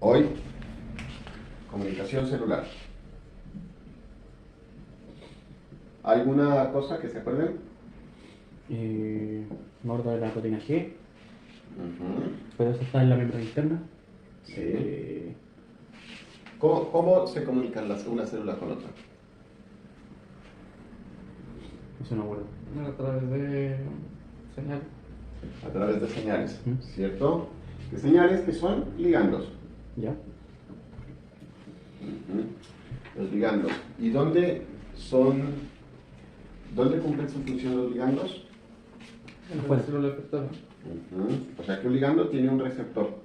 Hoy, comunicación celular. ¿Alguna cosa que se acuerden? Mordo de la proteína G, Ujú. pero eso está en la membrana interna. Sí. ¿Cómo se comunican una célula con otra? Eso no acuerdo. A través de señal. A través de señales, ¿Mm? ¿cierto? De señales que son ligandos. ¿Ya? Ujú. Los ligandos. ¿Y dónde cumplen su función los ligandos? En la célula efectora. Ujú. O sea que un ligando tiene un receptor.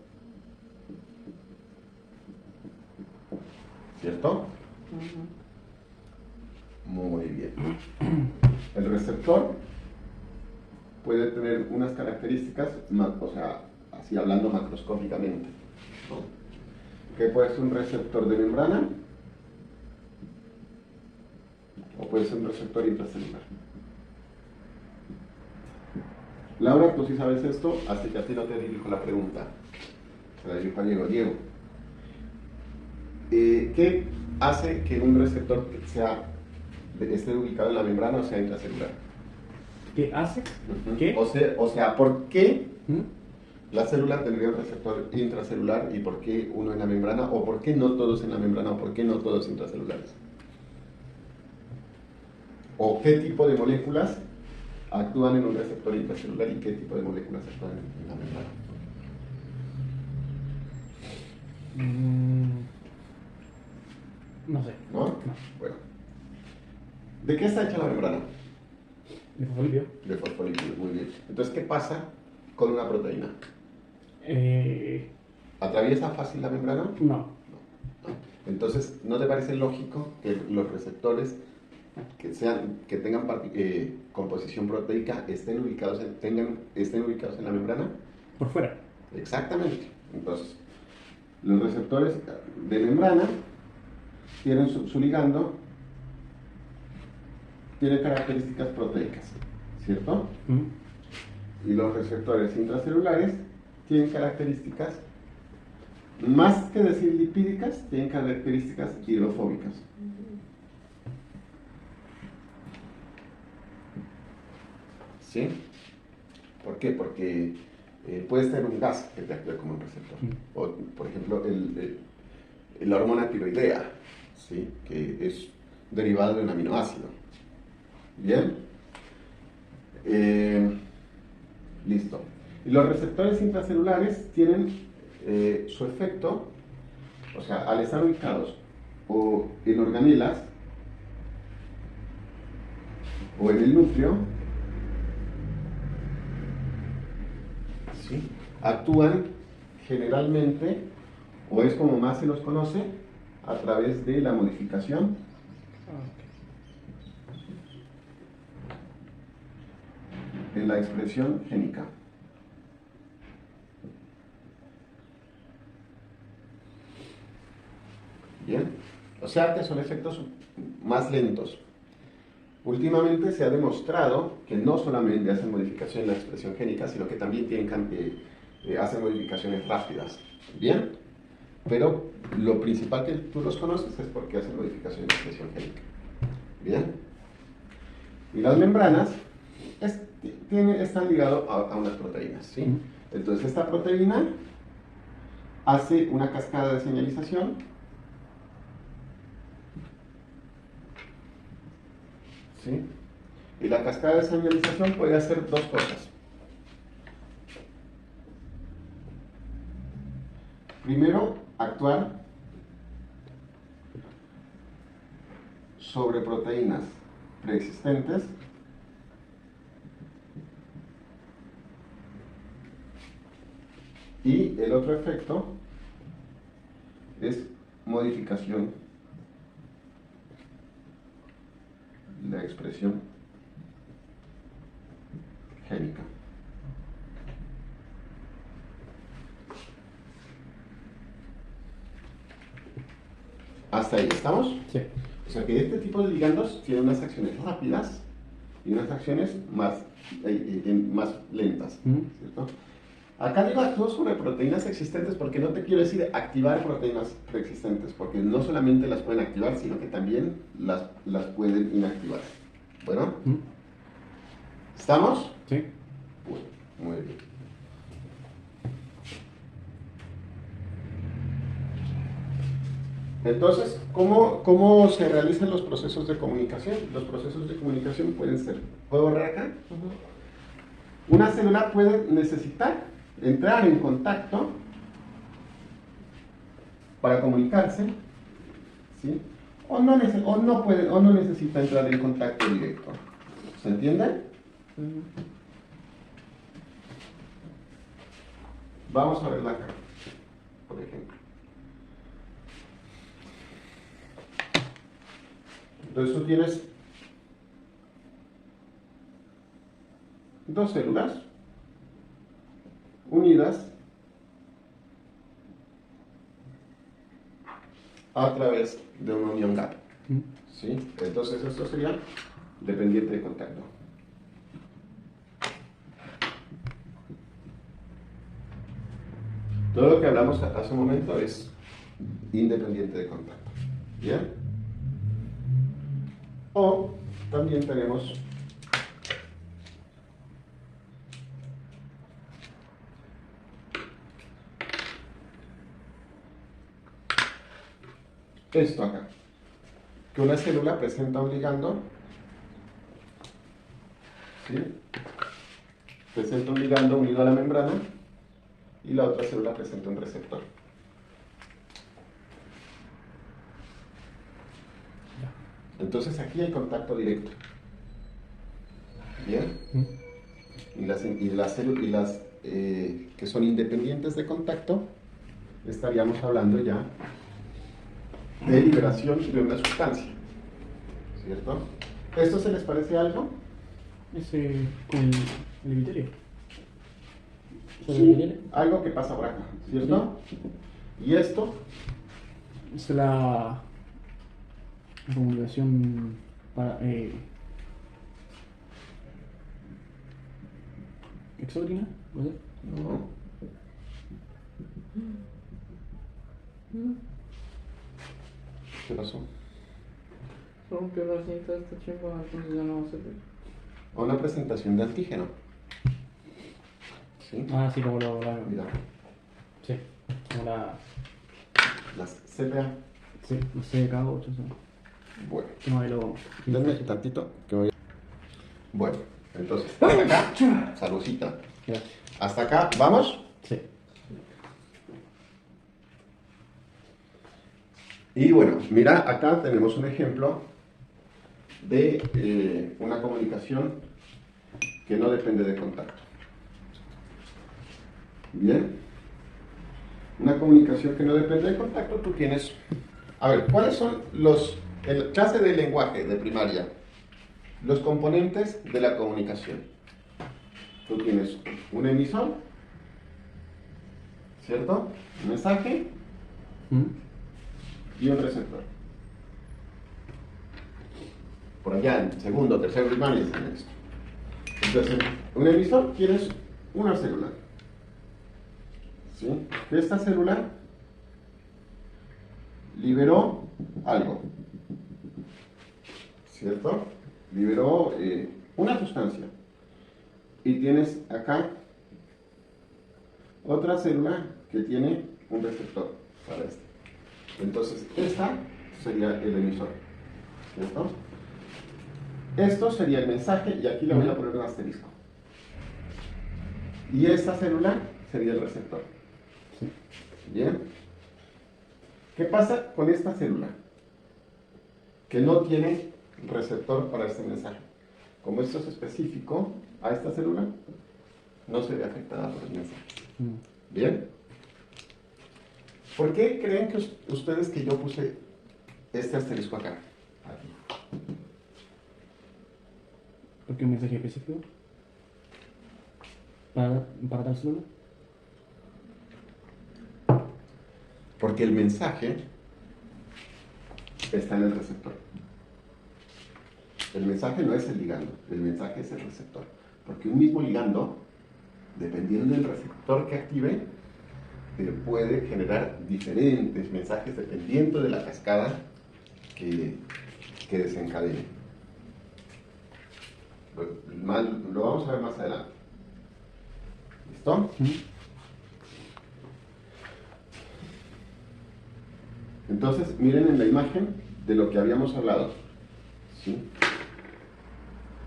¿Cierto? Muy bien. El receptor puede tener unas características, o sea, así hablando macroscópicamente, ¿no? Que puede ser un receptor de membrana o puede ser un receptor intracelular. Laura, tú sí sabes esto, así que a ti no te dirijo la pregunta. Se la dirijo a Diego. Diego, ¿qué hace que un receptor esté ubicado en la membrana o sea intracelular? ¿Qué hace? Ujú. ¿Qué? O sea, ¿por qué ¿Mm? la célula tendría un receptor intracelular y por qué uno en la membrana? ¿O por qué no todos en la membrana? ¿O por qué no todos intracelulares? ¿O qué tipo de moléculas actúan en un receptor intracelular y qué tipo de moléculas actúan en la membrana? No sé. ¿No? Bueno. ¿De qué está hecha la membrana? ¿De fosfolipio? De fosfolípidos, muy bien. Entonces, ¿qué pasa con una proteína? ¿Atraviesa fácil la membrana? No. No. Entonces, ¿no te parece lógico que los receptores que tengan composición proteica estén ubicados en la membrana? Por fuera. Exactamente. Entonces, los receptores de membrana tienen su ligando, tiene características proteicas, ¿cierto? ¿Mm? Y los receptores intracelulares tienen características, más que decir lipídicas, tienen características hidrofóbicas. ¿Sí? ¿Por qué? Porque puedes tener un gas que te actúe como un receptor. O, por ejemplo, la hormona tiroidea, ¿sí? Que es derivada de un aminoácido. ¿Bien? Listo. Y los receptores intracelulares tienen su efecto, o sea, al estar ubicados o en organelas o en el núcleo, ¿sí? Actúan generalmente, o es como más se los conoce, a través de la modificación en la expresión génica. Bien, o sea que son efectos más lentos. Últimamente se ha demostrado que no solamente hacen modificación en la expresión génica, sino que también hacen modificaciones rápidas. Bien, pero lo principal que tú los conoces es porque hacen modificación en la expresión génica. Bien, y las membranas están ligadas a unas proteínas, ¿sí? Entonces esta proteína hace una cascada de señalización, ¿sí? Y la cascada de señalización puede hacer dos cosas. Primero, actuar sobre proteínas preexistentes y el otro efecto es modificación de la expresión génica. ¿Hasta ahí estamos? Sí. O sea que este tipo de ligandos tiene unas acciones rápidas y unas acciones más lentas, ¿cierto? Acá digo actúo sobre proteínas existentes porque no te quiero decir activar proteínas preexistentes, porque no solamente las pueden activar, sino que también las pueden inactivar. Bueno, ¿estamos? Sí. Bueno, muy bien. Entonces, ¿cómo se realizan los procesos de comunicación? Los procesos de comunicación pueden ser, ¿puedo borrar acá? Una célula puede necesitar entrar en contacto para comunicarse, ¿sí? O no necesita entrar en contacto directo. ¿Se entiende? Vamos a verla acá, por ejemplo. Entonces tú tienes dos células unidas a través de una unión gap. ¿Sí? Entonces esto sería dependiente de contacto. Todo lo que hablamos hace un momento es independiente de contacto. ¿Bien? O también tenemos esto acá, que una célula presenta un ligando, ¿sí? Presenta un ligando unido a la membrana y la otra célula presenta un receptor. Entonces aquí hay contacto directo. ¿Bien? Y las células que son independientes de contacto, estaríamos hablando ya de liberación de una sustancia. ¿Cierto? ¿Esto se les parece algo? Ese con el epitelio. Sí, algo que pasa por acá, ¿cierto? Sí. ¿Y esto? Es la comunicación para, exógena, ¿verdad? No. ¿Qué pasó? Se rompió la cinta de esta chimba, entonces ya no va a servir. O una presentación de antígeno. ¿Sí? Ah, sí, como Mira. Sí, como las CPA. Sí, no sé, cada 8, ¿sí? Bueno. No, ahí lo vamos. Denme tantito que voy a... Bueno, entonces, hasta acá, saludcita. Gracias. Hasta acá, ¿vamos? Sí. Y bueno, mira, acá tenemos un ejemplo de una comunicación que no depende de contacto. Bien. Una comunicación que no depende de contacto, tú tienes... A ver, ¿cuáles son en clase de lenguaje de primaria, los componentes de la comunicación? Tú tienes un emisor, ¿cierto? Un mensaje y un receptor. Por allá en segundo, tercero primaria están esto. Entonces, un emisor tienes una célula. ¿Sí? Esta célula liberó algo, ¿cierto? Liberó una sustancia. Y tienes acá otra célula que tiene un receptor para esto. Entonces, esta sería el emisor, ¿cierto? Esto sería el mensaje y aquí le voy a poner un asterisco. Y esta célula sería el receptor. Sí. Bien. ¿Qué pasa con esta célula? Que no tiene receptor para este mensaje. Como esto es específico a esta célula, no se ve afectada por el mensaje. Bien. ¿Por qué creen que ustedes que yo puse este asterisco acá? Aquí. ¿Por qué un mensaje específico? ¿Para tal célula? Porque el mensaje está en el receptor. El mensaje no es el ligando, el mensaje es el receptor. Porque un mismo ligando dependiendo del receptor que active, puede generar diferentes mensajes dependiendo de la cascada que desencadene. Lo vamos a ver más adelante. ¿Listo? Entonces, miren en la imagen de lo que habíamos hablado. ¿Sí?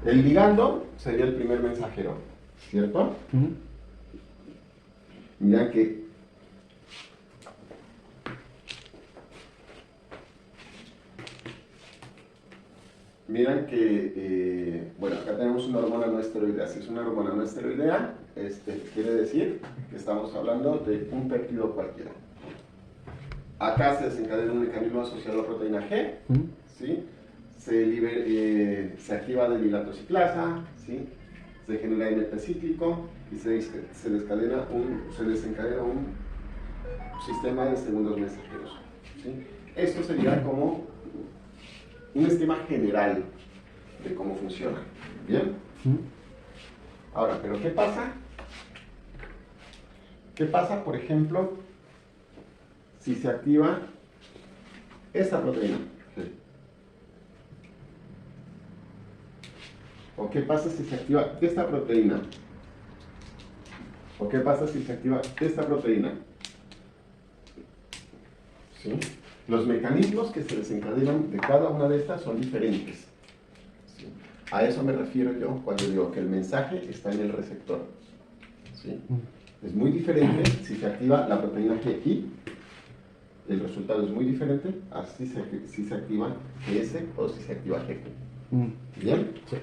El ligando sería el primer mensajero, ¿cierto? Miren que, bueno, acá tenemos una hormona no esteroidea. Si es una hormona no esteroidea, quiere decir que estamos hablando de un péptido cualquiera. Acá se desencadena un mecanismo asociado a la proteína G, ¿sí? Se activa deshilatociclasa, ¿sí? Se genera AMP cíclico y se desencadena un sistema de segundos mensajeros, ¿sí? Esto sería como un esquema general de cómo funciona. ¿Bien? Ahora, ¿pero qué pasa? ¿Qué pasa, por ejemplo, si se activa esta proteína? ¿O qué pasa si se activa esta proteína? ¿O qué pasa si se activa esta proteína? ¿Sí? Los mecanismos que se desencadenan de cada una de estas son diferentes. ¿Sí? A eso me refiero yo cuando digo que el mensaje está en el receptor. ¿Sí? Es muy diferente si se activa la proteína GI, el resultado es muy diferente a si se activa GS o si se activa GG. ¿Bien? Sí.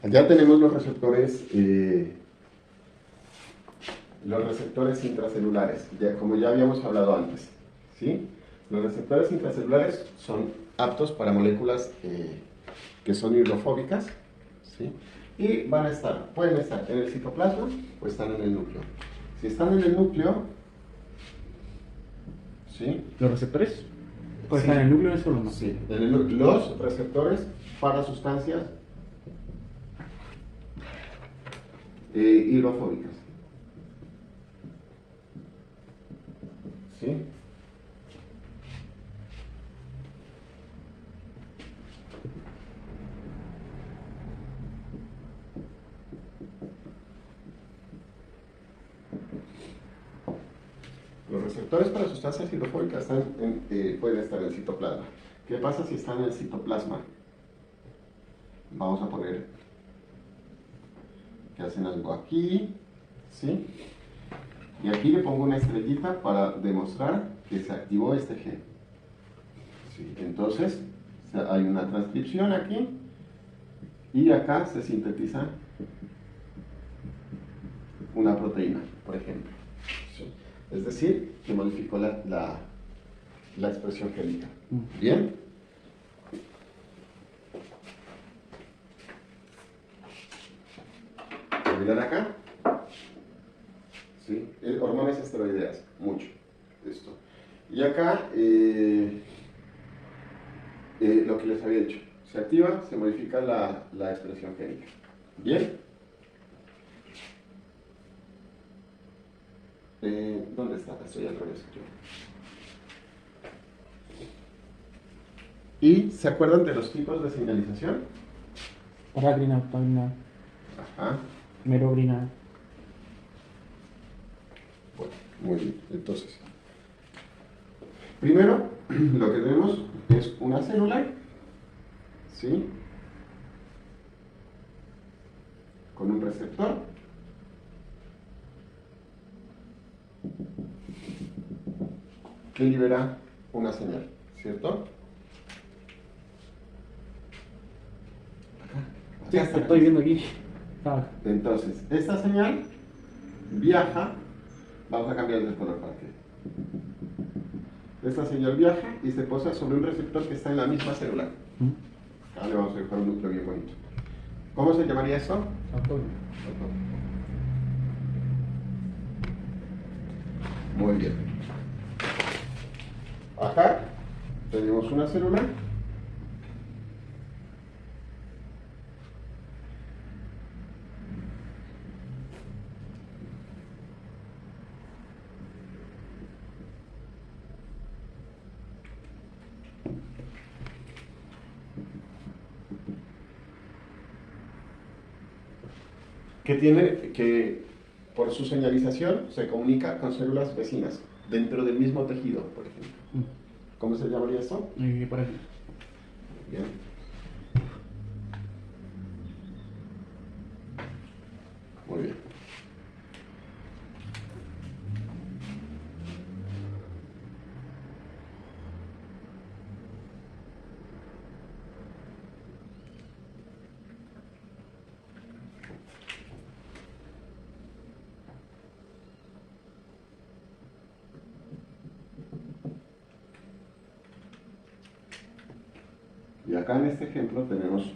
Ya tenemos los receptores intracelulares, como ya habíamos hablado antes, ¿sí? Los receptores intracelulares son aptos para moléculas que son hidrofóbicas, ¿sí? Y pueden estar en el citoplasma o están en el núcleo. Si están en el núcleo, ¿sí? ¿Los receptores? Pues sí. Están en el núcleo, eso no. Sí, los receptores para sustancias hidrofóbicas. ¿Sí? Los receptores para sustancias hidrofóbicas pueden estar en el citoplasma. ¿Qué pasa si están en el citoplasma? Vamos a poner que hacen algo aquí, ¿sí? Y aquí le pongo una estrellita para demostrar que se activó este gen. ¿Sí? Entonces, hay una transcripción aquí y acá se sintetiza una proteína, por ejemplo. ¿Sí? Es decir, que modificó la expresión génica. ¿Bien? Miren acá. ¿Sí? Hormonas esteroideas, mucho. Esto. Y acá, lo que les había dicho. Se activa, se modifica la expresión génica. ¿Bien? ¿Dónde está? Estoy al revés. ¿Y se acuerdan de los tipos de señalización? Paragrina, pagrina. Ajá. Merogrina. Bueno, muy bien. Entonces, primero, lo que tenemos es una célula, ¿sí? Con un receptor. Que libera una señal, ¿cierto? Sí, estoy viendo aquí. Entonces, esta señal viaja, vamos a cambiar de color para que... Esta señal viaja y se posa sobre un receptor que está en la misma célula. Ahora le vamos a dibujar un núcleo bien bonito. ¿Cómo se llamaría esto? Autónomo. Muy bien. Acá tenemos una célula que por su señalización se comunica con células vecinas dentro del mismo tejido, por ejemplo. ¿Cómo se llamaría esto? Por ejemplo. Bien. Muy bien. Y acá en este ejemplo tenemos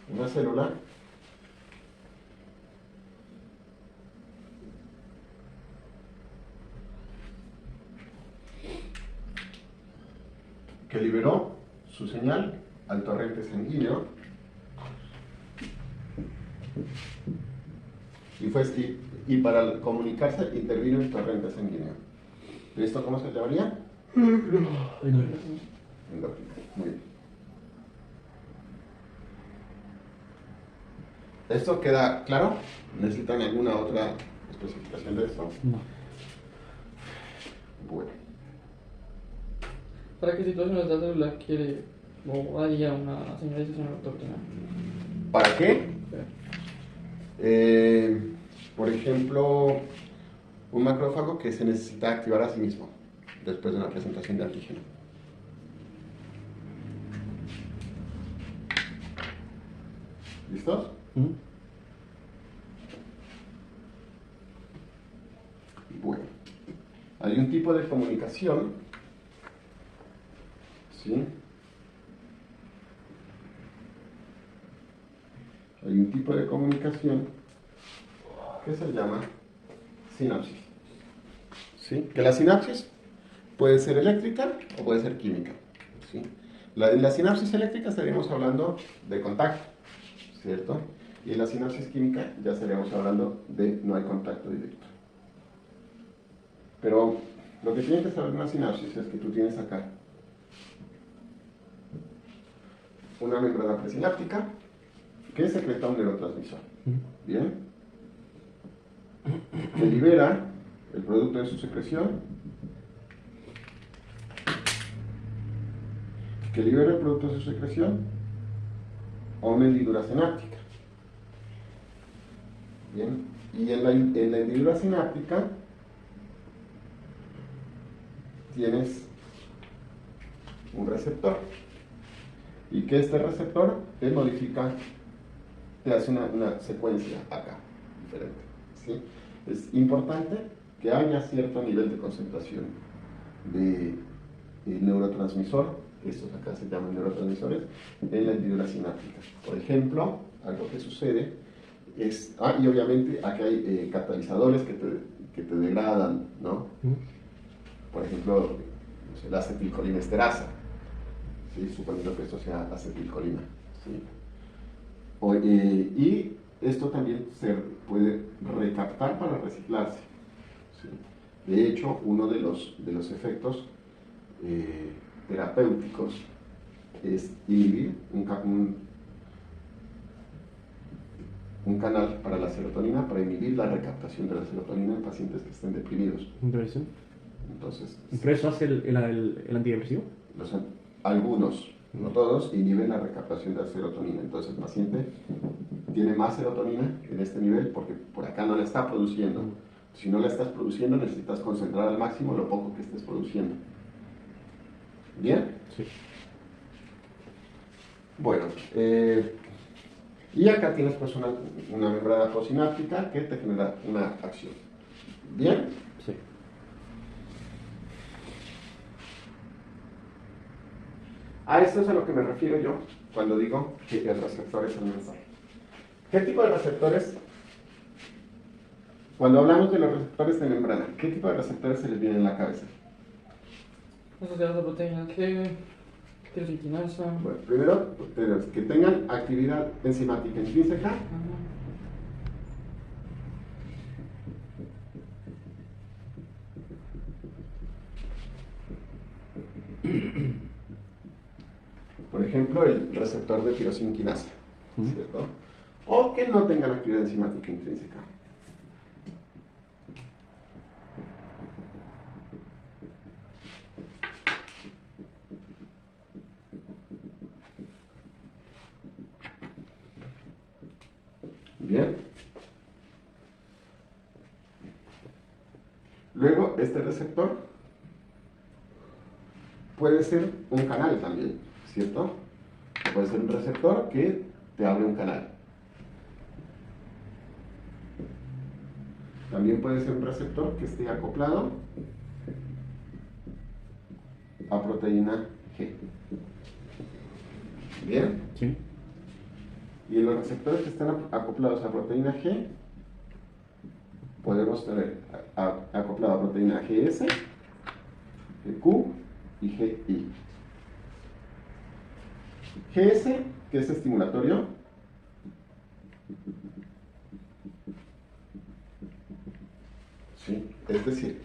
una célula que liberó su señal al torrente sanguíneo y para comunicarse intervino el torrente sanguíneo. ¿Esto cómo se llamaría? Endorfina. Muy bien. ¿Esto queda claro? ¿Necesitan alguna otra especificación de esto? No. Bueno. ¿Para qué situaciones la célula quiere o haría una señalización ortogonal? ¿Para qué? Por ejemplo, un macrófago que se necesita activar a sí mismo después de una presentación de antígeno. ¿Listos? Bueno, hay un tipo de comunicación, ¿sí? Hay un tipo de comunicación que se llama sinapsis. ¿Sí? Que la sinapsis puede ser eléctrica o puede ser química. ¿Sí? En la sinapsis eléctrica estaríamos hablando de contacto, ¿cierto? Y en la sinapsis química ya estaríamos hablando de no hay contacto directo. Pero lo que tienes que saber de una sinapsis es que tú tienes acá una membrana presináptica que secreta un neurotransmisor. ¿Bien? Que libera el producto de su secreción, a una hendidura sináptica. Bien, y en la hendidura sináptica tienes un receptor, y que este receptor te modifica, te hace una secuencia acá, diferente. ¿Sí? Es importante que haya cierto nivel de concentración de neurotransmisor, estos acá se llaman neurotransmisores, en la hendidura sináptica. Por ejemplo, algo que sucede es, y obviamente aquí hay catalizadores que te degradan, ¿no? Por ejemplo, no sé, la acetilcolinesterasa, ¿sí? Suponiendo que esto sea acetilcolina, ¿sí? Y esto también se puede recaptar para reciclarse, ¿sí? De hecho, uno de los efectos terapéuticos es inhibir un canal para la serotonina, para inhibir la recaptación de la serotonina en pacientes que estén deprimidos. Interesante. Entonces, ¿Pero eso hace el antidepresivo? Algunos, no todos, inhiben la recaptación de la serotonina. Entonces el paciente tiene más serotonina en este nivel porque por acá no la está produciendo. Si no la estás produciendo, necesitas concentrar al máximo lo poco que estés produciendo. ¿Bien? Sí. Bueno, y acá tienes pues una membrana posináptica que te genera una acción. ¿Bien? Sí. A esto es a lo que me refiero yo cuando digo que el receptor es el mensaje. ¿Qué tipo de receptores? Cuando hablamos de los receptores de membrana, ¿qué tipo de receptores se les viene en la cabeza? Asociados a proteína G, tirosiquinasa. Bueno, primero, que tengan actividad enzimática intrínseca. ejemplo, el receptor de tirosinquinasa, ¿cierto? O que no tengan actividad enzimática intrínseca. Bien. Luego, este receptor puede ser un canal también, ¿cierto? Puede ser un receptor que te abre un canal. También puede ser un receptor que esté acoplado a proteína G. ¿Bien? Sí. Y en los receptores que están acoplados a proteína G, podemos tener acoplado a proteína GS, GQ y GI. GS, que es estimulatorio, ¿sí? Es decir,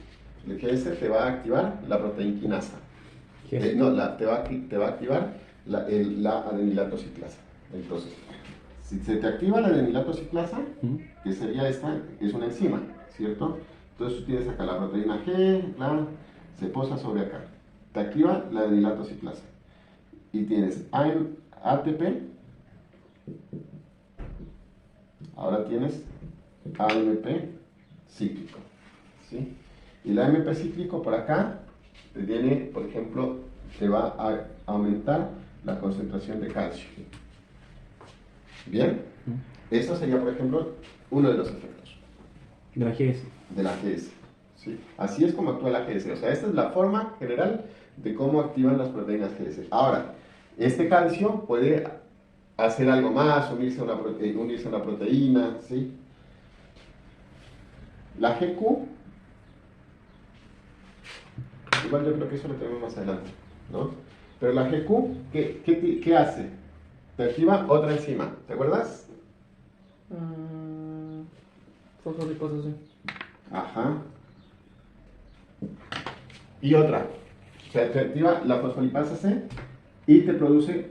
el GS te va a activar la proteinquinasa. No, te va a activar la adenilato ciclasa. Entonces, si se te activa la adenilato ciclasa, que sería esta, es una enzima, ¿cierto? Entonces tú tienes acá la proteína G, se posa sobre acá. Te activa la adenilato ciclasa. Y tienes ATP, ahora tienes AMP cíclico, ¿sí? Y la AMP cíclico por acá te tiene, por ejemplo, te va a aumentar la concentración de calcio. Bien, eso sería, por ejemplo, uno de los efectos De la GS. de la GS, ¿sí? Así es como actúa la GS. O sea, esta es la forma general de cómo activan las proteínas GS. Ahora, este calcio puede hacer algo más, unirse a una proteína, ¿sí? La GQ, igual yo creo que eso lo tenemos más adelante, ¿no? Pero la GQ, ¿qué hace? Te activa otra enzima, ¿te acuerdas? Fosfolipasa C. Ajá. Y otra. O sea, te activa la fosfolipasa C y te produce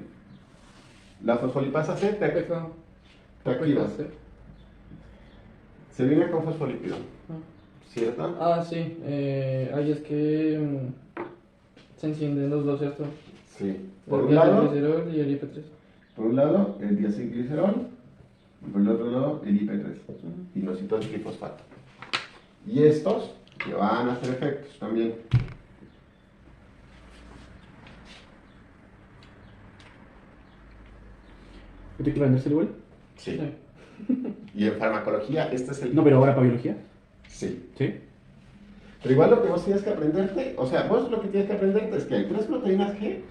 la fosfolipasa C, te activa. Se viene con fosfolípido, ¿cierto? Ah, sí. Ahí es que se encienden los dos, ¿cierto? Sí. El diacilglicerol y el IP3. Por un lado, el diacilglicerol y por el otro lado, el IP3, inositol trifosfato. Y estos que van a hacer efectos también. ¿Esto hay que aprenderse igual? Sí. Y en farmacología, este es el... No, pero ahora para biología. Sí. Sí. Pero igual lo que vos tienes que aprenderte, o sea, vos lo que tienes que aprenderte es que hay 3 proteínas G,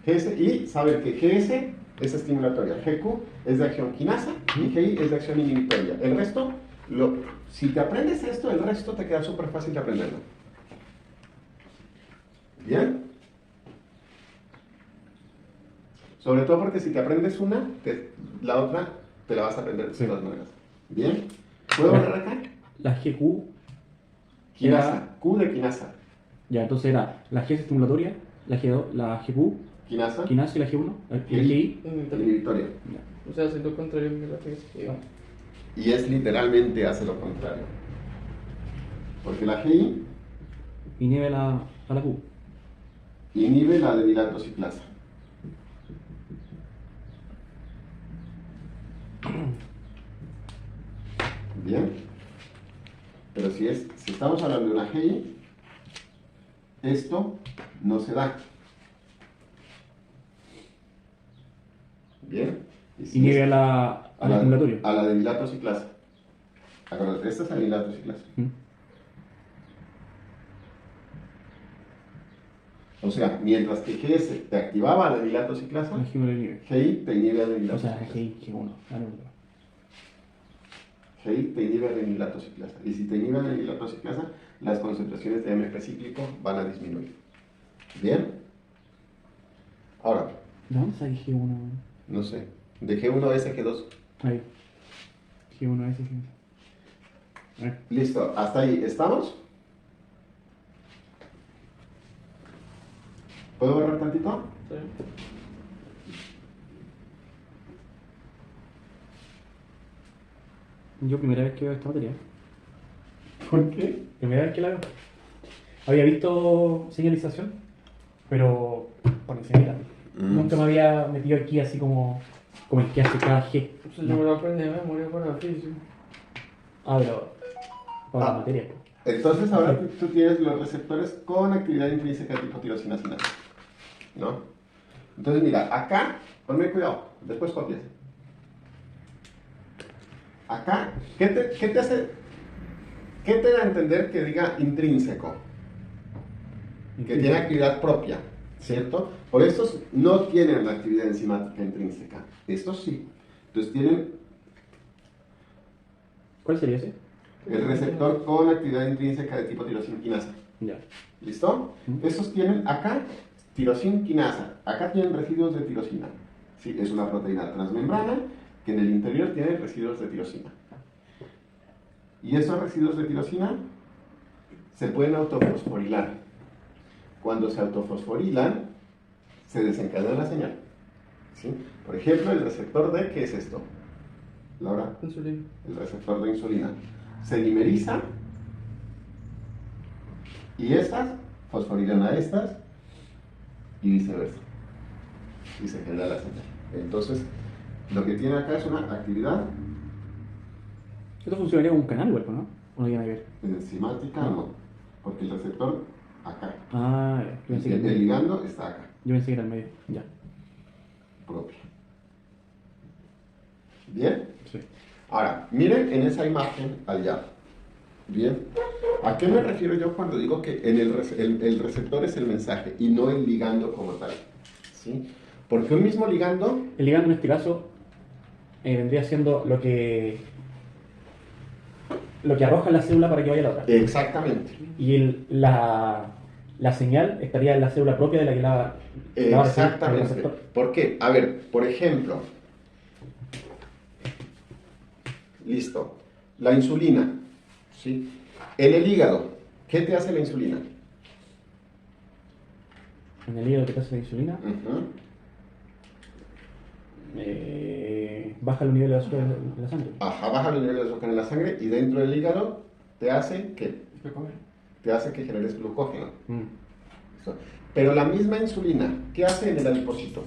GS, y saber que GS es estimulatoria, GQ es de acción quinasa y GI es de acción inhibitoria. El resto, si te aprendes esto, el resto te queda súper fácil de aprenderlo. ¿Bien? Sobre todo porque si te aprendes una, la otra te la vas a aprender de todas maneras. ¿Bien? ¿Puedo borrar acá? La GQ. Quinasa, Q de quinasa. Ya, entonces era la GS estimulatoria, la GQ, Quinasa, quinasa y la G1, y la GI. inhibitoria. O sea, hace lo contrario de la que digamos. Y es literalmente hace lo contrario. Porque la GI Inhibe a la Q. inhibe la adenilato ciclasa. Bien. Pero si estamos hablando de una GI, esto no se da. Bien. Y si Inhibe al estimulatorio. a la adenilato ciclasa. Acuérdate, esta es adenilato ciclasa. O sea, mientras que GS te activaba la adenilato ciclasa, La G1 la inhibe. GI te inhibe adenilato O sea, ciclasa. GI, G1. Ah, no. GI te inhibe adenilato ciclasa. Y si te inhibe adenilato ciclasa, las concentraciones de AMP cíclico van a disminuir. ¿Bien? Ahora, ¿De dónde sale G1? no sé, de G1 a G2. Ahí. G1 S, G1. Listo, hasta ahí. ¿Estamos? ¿Puedo borrar tantito? Sí. Yo primera vez que veo esta materia. ¿Por qué? Primera vez que la veo. Había visto señalización, pero por encima. Nunca me había metido aquí así como el que hace cada G. Pues yo me lo aprendí de memoria para física. Ah, pero para la materia. Entonces ahora tú tienes los receptores con actividad intrínseca tipo tirosina sinasa, ¿no? Entonces mira, acá, ponme cuidado, después copias. Acá, ¿qué te hace, qué te da a entender que diga intrínseco? Que tiene actividad propia, ¿cierto? Por estos no tienen la actividad enzimática intrínseca, estos sí. Entonces tienen ¿Cuál sería ese? el receptor con actividad intrínseca de tipo tirosina quinasa. Ya. ¿Listo? Estos tienen acá tirosina quinasa, acá tienen residuos de tirosina. Sí, es una proteína transmembrana que en el interior tiene residuos de tirosina. Y esos residuos de tirosina se pueden autofosforilar. Cuando se autofosforilan, se desencadena la señal. ¿Sí? Por ejemplo, el receptor D, ¿qué es esto? Laura, Insulina. el receptor de insulina. Se dimeriza y estas fosforilan a estas y viceversa. Y se genera la señal. Entonces, lo que tiene acá es una actividad Esto funcionaría como un canal, igual, ¿no? ¿O no tiene nada que ver? enzimática, no, porque el receptor acá. Ah, ya. Yo Y pensé que el ligando está acá, yo pensé que era el medio. Ya. propio. ¿Bien? Sí. Ahora, miren en esa imagen allá. Bien. ¿A qué me refiero yo cuando digo que el receptor es el mensaje y no el ligando como tal? ¿Sí? Porque un mismo ligando... El ligando en este caso vendría siendo lo que arroja la célula para que vaya a la otra. Exactamente. Y la señal estaría en la célula propia de la que la va a recibir el Exactamente. receptor. ¿Por qué? A ver, por ejemplo, listo, la insulina, ¿sí? En el hígado, ¿qué te hace la insulina? En el hígado que te hace la insulina, Ujú. baja el nivel de azúcar de la sangre. Ajá, baja el nivel de azúcar en la sangre y dentro del hígado te hace que te hace que generes glucógeno. ¿Listo? Pero la misma insulina, ¿qué hace en el adipocito?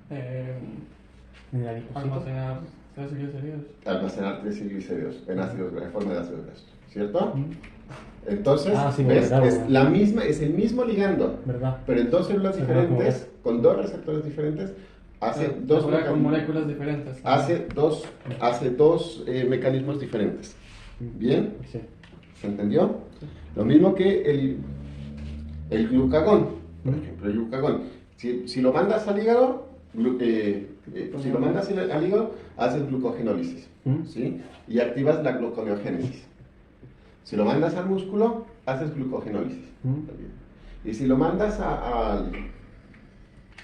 En el adipocito. Almacenar triglicéridos. Almacenar triglicéridos en ácidos en forma de ácidos grasos, ¿cierto? Mm. Entonces, Sí, ¿ves? verdad, Es la misma, es el mismo ligando, ¿Verdad? pero en dos células Es verdad, diferentes, con dos receptores diferentes, hace dos Con mecanismos. moléculas diferentes. Hace dos mecanismos diferentes. ¿Bien? Sí. ¿Se entendió? Lo mismo que el glucagón. Por ejemplo, el glucagón. Si lo mandas al hígado, si lo mandas al hígado, haces glucogenólisis. ¿Sí? Y activas la gluconeogénesis. Si lo mandas al músculo, haces glucogenólisis. Y si lo mandas al...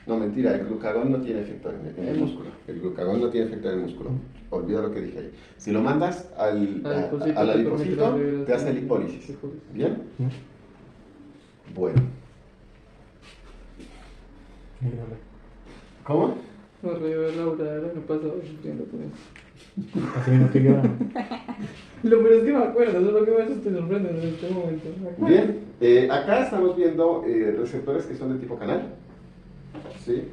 No, mentira, el glucagón no tiene efecto en el músculo. El glucagón no tiene efecto en el músculo. Olvida lo que dije ahí. Si lo mandas al adipocito, te hace lipólisis. ¿Bien? Bueno. ¿Cómo? Me río de Laura, el año pasado sufriendo con eso. Así mismo estoy yo ahora. Lo peor es que me acuerdo, eso es lo que más estoy sorprendiendo en este momento. Bien, acá estamos viendo receptores que son de tipo canal. ¿Sí?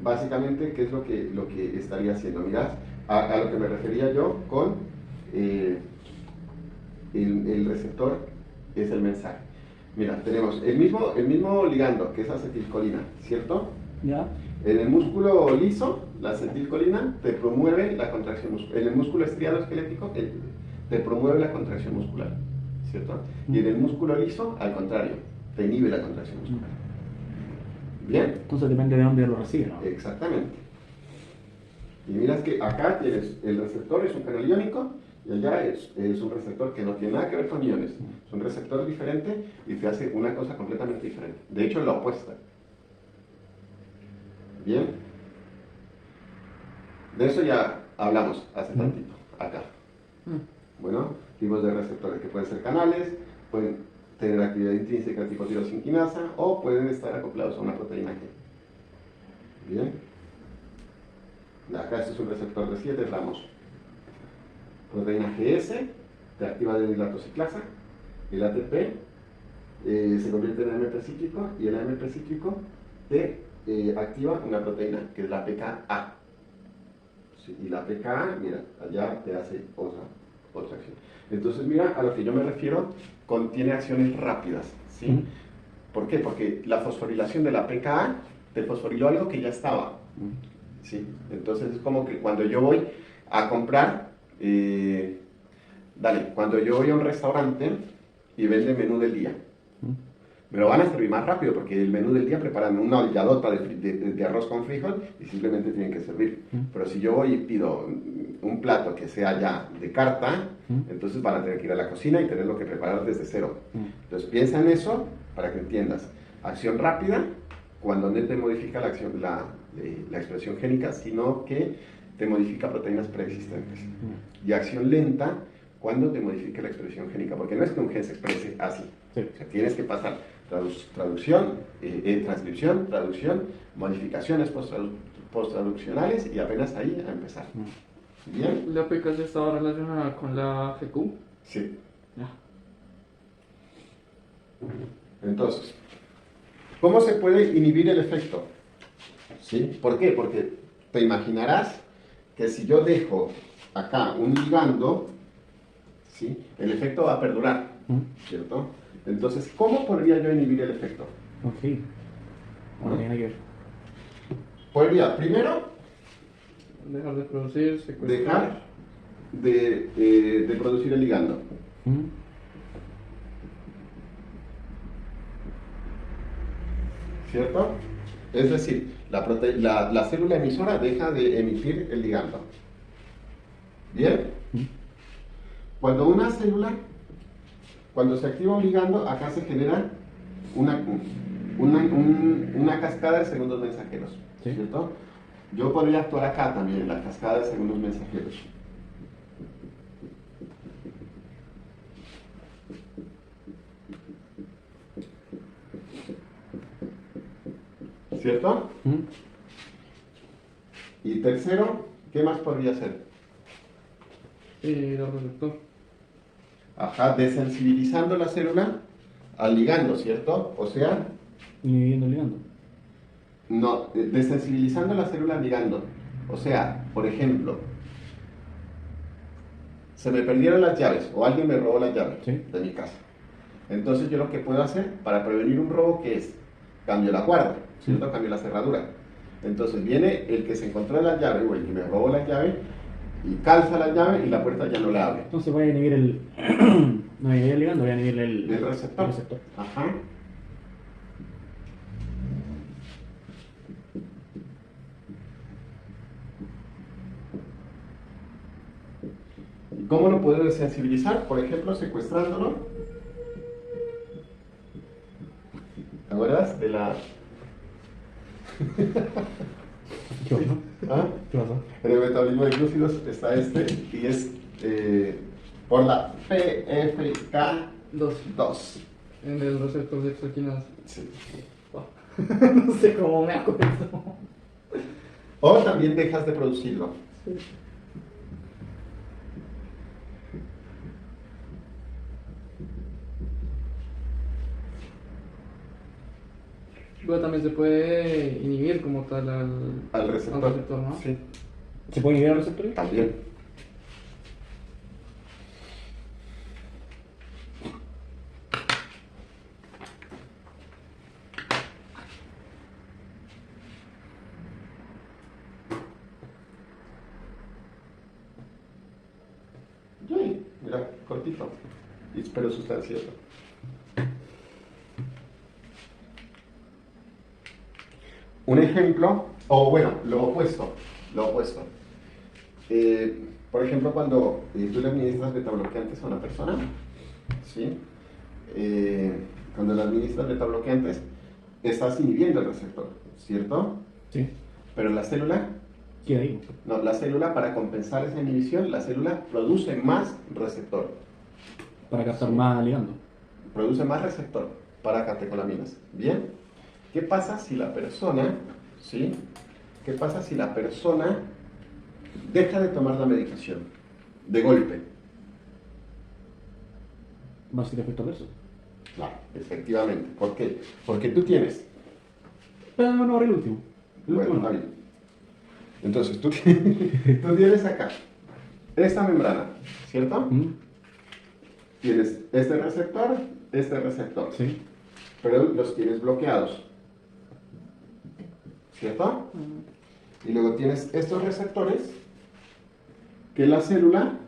Básicamente, ¿qué es lo que estaría haciendo? Mirad, a lo que me refería yo con el receptor es el mensaje. Mira, tenemos el mismo ligando, que es acetilcolina, ¿cierto? ¿Ya? En el músculo liso, la acetilcolina te promueve la contracción muscular. En el músculo estriado esquelético te promueve la contracción muscular, ¿cierto? Y en el músculo liso, al contrario, te inhibe la contracción muscular. ¿Bien? Entonces depende de dónde lo recibe, ¿no? Exactamente. Y miras que acá tienes el receptor, es un canal iónico, y allá es un receptor que no tiene nada que ver con iones. Es un receptor diferente y te hace una cosa completamente diferente. De hecho, es la opuesta. Bien. De eso ya hablamos hace tantito, acá. Bueno, tipos de receptores que pueden ser canales, pueden tener actividad intrínseca tipo tirosinquinasa o pueden estar acoplados a una proteína G. Bien. Acá este es un receptor de 7 ramos. Proteína GS te activa de lactociclasa, el ATP se convierte en AMP cíclico y el AMP cíclico te activa una proteína que es la PKA. Sí, y la PKA, mira, allá te hace otra acción. Entonces, mira, a lo que yo me refiero, contiene acciones rápidas. ¿Sí? ¿Por qué? Porque la fosforilación de la PKA te fosforiló algo que ya estaba. ¿Sí? Entonces es como que cuando yo voy a comprar, cuando yo voy a un restaurante y vende menú del día, me lo van a servir más rápido porque el menú del día preparan una olladota de arroz con frijol y simplemente tienen que servir. Pero si yo voy y pido un plato que sea ya de carta, entonces van a tener que ir a la cocina y tenerlo que preparar desde cero. Entonces piensa en eso para que entiendas. Acción rápida, cuando no te modifica la expresión génica, sino que te modifica proteínas preexistentes. Y acción lenta, cuando te modifica la expresión génica, porque no es que un gen se exprese así. Sí. O sea, tienes que pasar transcripción, traducción, modificaciones posttraduccionales y apenas ahí a empezar. ¿Bien? ¿La PKC estaba relacionada con la GQ? Sí. Ya. Entonces, ¿cómo se puede inhibir el efecto? ¿Sí? ¿Por qué? Porque te imaginarás que si yo dejo acá un ligando, ¿sí? El efecto va a perdurar, ¿cierto? Entonces, ¿cómo podría yo inhibir el efecto? Ok. No tiene que ver. Podría, primero, dejar de producir, dejar de producir el ligando. ¿Cierto? Es decir, la célula emisora deja de emitir el ligando. ¿Bien? Cuando se activa un ligando, acá se genera una cascada de segundos mensajeros. ¿Sí? ¿Cierto? Yo podría actuar acá también, en la cascada de segundos mensajeros. ¿Cierto? Y tercero, ¿qué más podría hacer? El receptor. Ajá, desensibilizando la célula al ligando, ¿cierto? O sea... Inhibiendo el ligando. No, desensibilizando la célula al ligando. O sea, por ejemplo, se me perdieron las llaves o alguien me robó las llaves de mi casa. Entonces yo lo que puedo hacer para prevenir un robo, ¿qué es? Cambio la guarda, ¿cierto? Cambio la cerradura. Entonces viene el que se encontró la llave o el que me robó la llave y calza la llave y la puerta ya no la abre. Entonces voy a inhibir el... no inhibir el ligando, voy a inhibir el receptor. El receptor. Ajá. ¿Cómo lo puedo desensibilizar? Por ejemplo, secuestrándolo. ¿Te acuerdas de la...? ¿Qué pasó? ¿Ah? ¿Qué pasó? En el metabolismo de glúcidos está y es por la PFK2. En el receptor de exoquinasa. Sí. No sé cómo me acuerdo. O también dejas de producirlo. Sí. Pero también se puede inhibir como tal al receptor, ¿no? Sí. ¿Se puede inhibir al receptor? También. Yay, mira, cortito, pero sustancioso. Un ejemplo, o bueno, lo opuesto. Por ejemplo, cuando tú le administras betabloqueantes a una persona, ¿sí? Cuando le administras betabloqueantes, estás inhibiendo el receptor, ¿cierto? Sí. Pero la célula... ¿Qué ahí? No, la célula, para compensar esa inhibición, la célula produce más receptor. Para captar más ligando. produce más receptor para catecolaminas. Bien, ¿qué pasa si la persona, ¿sí? ¿Qué pasa si la persona deja de tomar la medicación de golpe? Va a ser efecto adverso. Claro, efectivamente. ¿Por qué? Porque tú tienes. Pero no, no, el último. El Bueno, último está no. bien. Entonces, tú tienes acá esta membrana, ¿cierto? ¿Mm? Tienes este receptor, Sí. pero los tienes bloqueados, ¿cierto? Y luego tienes estos receptores que la célula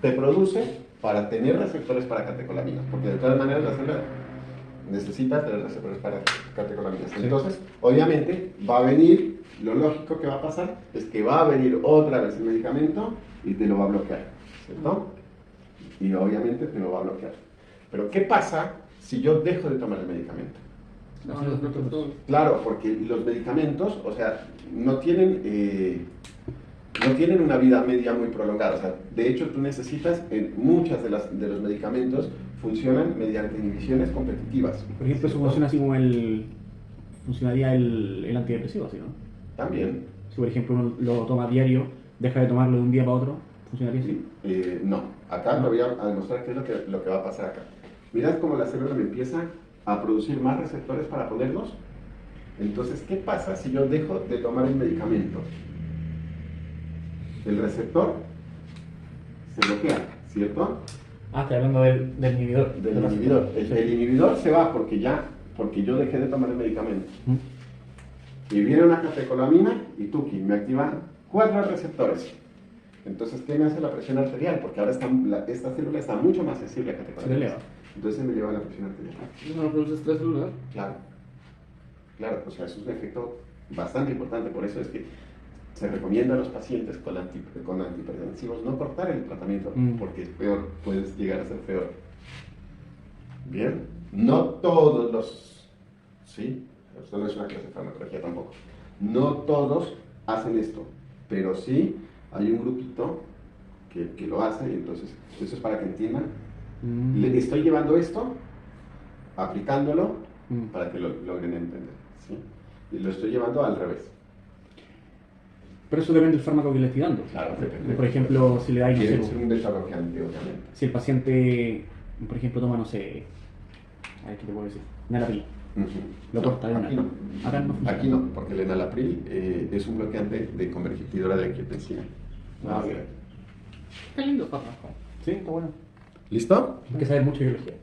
te produce para tener receptores para catecolaminas, porque de todas maneras la célula necesita tener receptores para catecolaminas. Sí. Entonces, obviamente, va a venir, lo lógico que va a pasar es que va a venir otra vez el medicamento y te lo va a bloquear, ¿cierto? Y obviamente te lo va a bloquear. Pero ¿qué pasa si yo dejo de tomar el medicamento? No, los protectores. Claro, porque los medicamentos, o sea, no tienen una vida media muy prolongada. O sea, de hecho, tú necesitas, muchas de los medicamentos funcionan mediante inhibiciones competitivas. Por ejemplo, eso ¿cierto? funciona así como funcionaría el antidepresivo, así, ¿no? También. Si por ejemplo uno lo toma a diario, deja de tomarlo de un día para otro, ¿funcionaría así? No, acá te voy a demostrar qué es lo que va a pasar acá. Mirad cómo la célula me empieza a producir más receptores para ponerlos. Entonces, ¿qué pasa si yo dejo de tomar el medicamento? El receptor se bloquea, ¿cierto? Ah, estoy hablando del inhibidor. Del inhibidor. El inhibidor se va porque yo dejé de tomar el medicamento. ¿Mm? Y viene una catecolamina y tuki, me activa 4 receptores. Entonces, ¿qué me hace la presión arterial? Porque ahora esta célula está mucho más sensible a Se le catecolaminas. eleva. Entonces me eleva la presión arterial. Eso no produce estrés celular. Claro, claro, o sea, eso es un efecto bastante importante, por eso es que se recomienda a los pacientes con antihipertensivos no cortar el tratamiento, porque es peor, puedes llegar a ser peor. Bien, no todos ¿sí? Esto no es una clase de farmacología tampoco, no todos hacen esto, pero sí hay un grupito que lo hace, y entonces eso es para que entiendan. Le estoy llevando esto, aplicándolo, para que lo logren entender, ¿sí? Y lo estoy llevando al revés. Pero eso depende del fármaco que le estoy dando. Claro, depende. Por ejemplo, si le dais, no Quiere sé, ser un beta-bloqueante, obviamente. si el paciente, por ejemplo, toma, no sé, a ver qué te puedo decir, Enalapril, lo corta de una. Aquí no. Acá no funciona. Aquí no, porque el enalapril es un bloqueante de convertidora de angiotensina. Ah, ok. Qué lindo fármaco. Sí, está bueno. ¿Listo? Hay que saber mucho de biología.